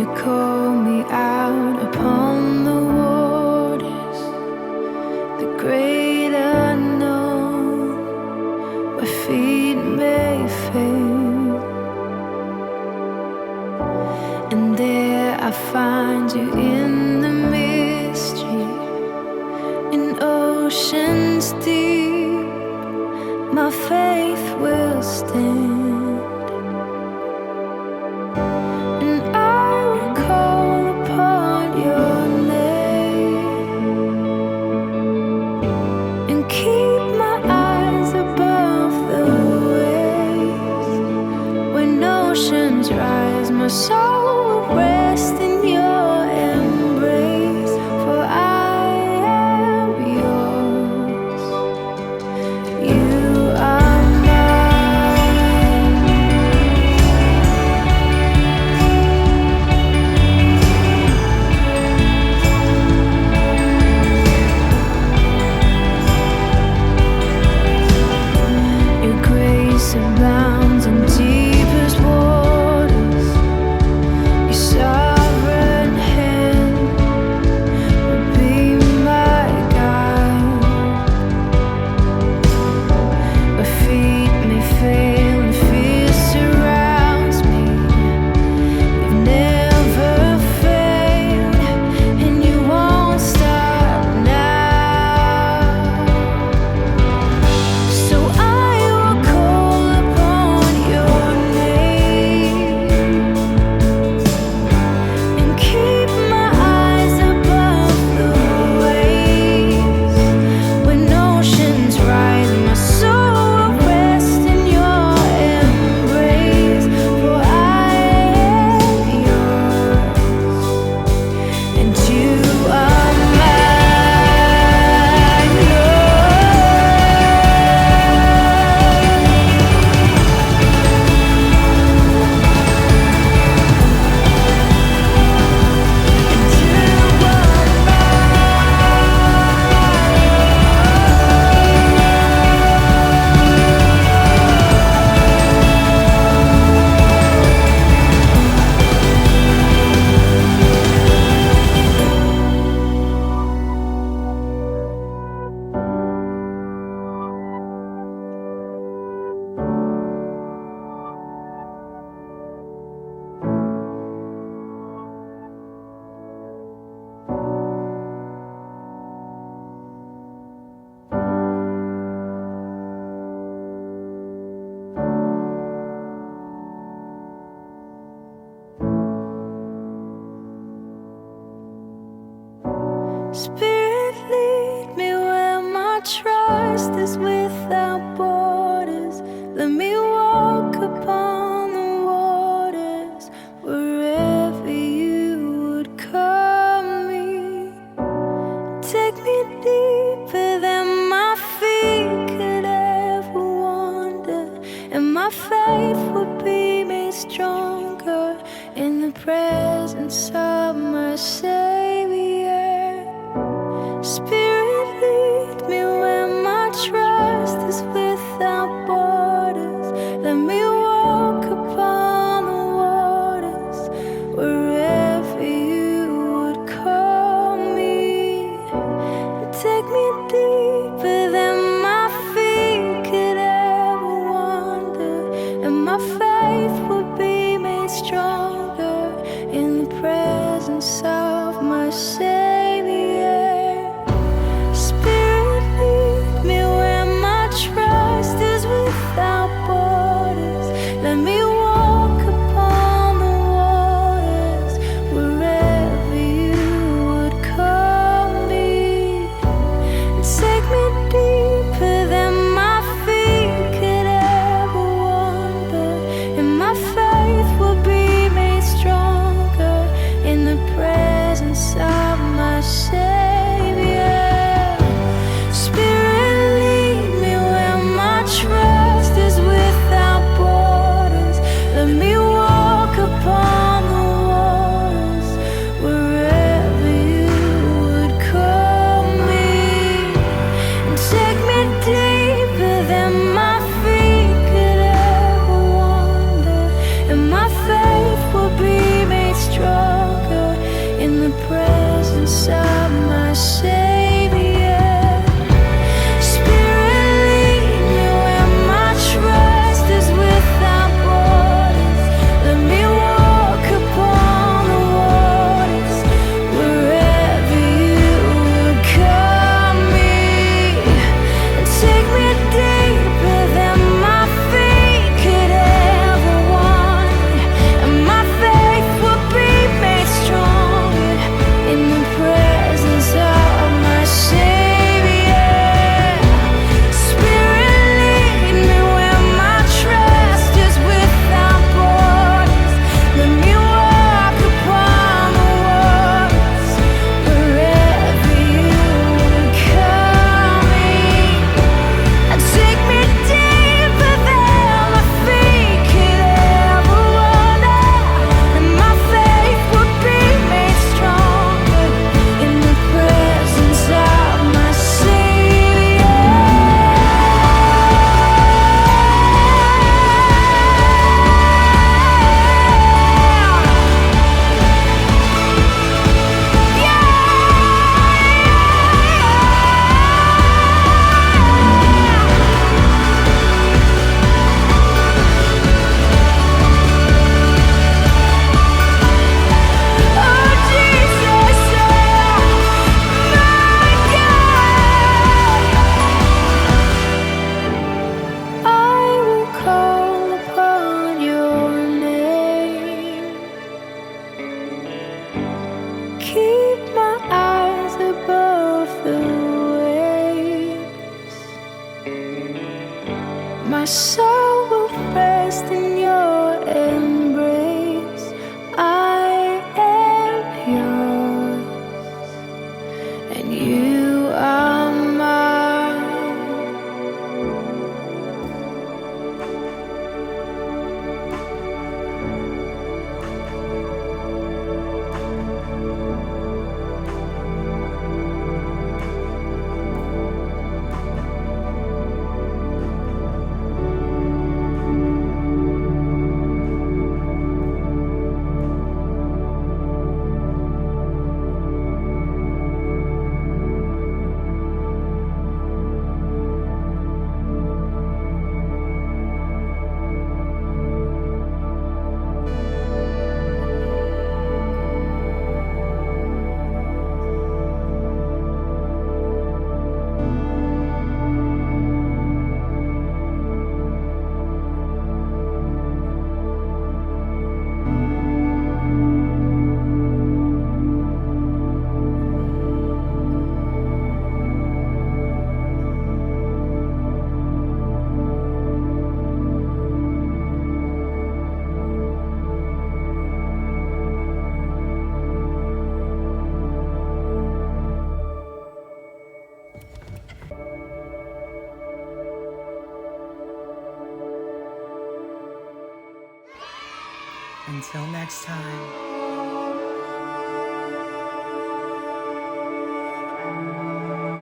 You call me out upon the waters, the great unknown, where feet may fail. And there I find you in the mystery, in oceans deep. My faith will stand, and I will call upon your name, and keep my eyes above the waves. When oceans rise, my soul will rest in your embrace, for I am yours. You are mine. Your grace abounds in deepest waters. Your sovereign hand will be my guide. My feet may fail and fear surrounds me. You've never failed, and you won't stop now. So I will call upon your name, and keep my eyes above the waves. When oceans rise, my soul will rest in your embrace, for I am yours, and you are mine, Spirit, lead me where my trust is without borders. Let me walk upon the waters wherever you would call me. Take me deeper than my feet could ever wander, and my faith will be made stronger in the presence of my Savior. Spirit, lead me where my trust is without borders. Let me walk upon the waters wherever you would call me. Take me deeper than my feet could ever wander, and my faith will be made stronger in the presence of my soul will rest in your embrace. I am yours, and you are mine. Until next time.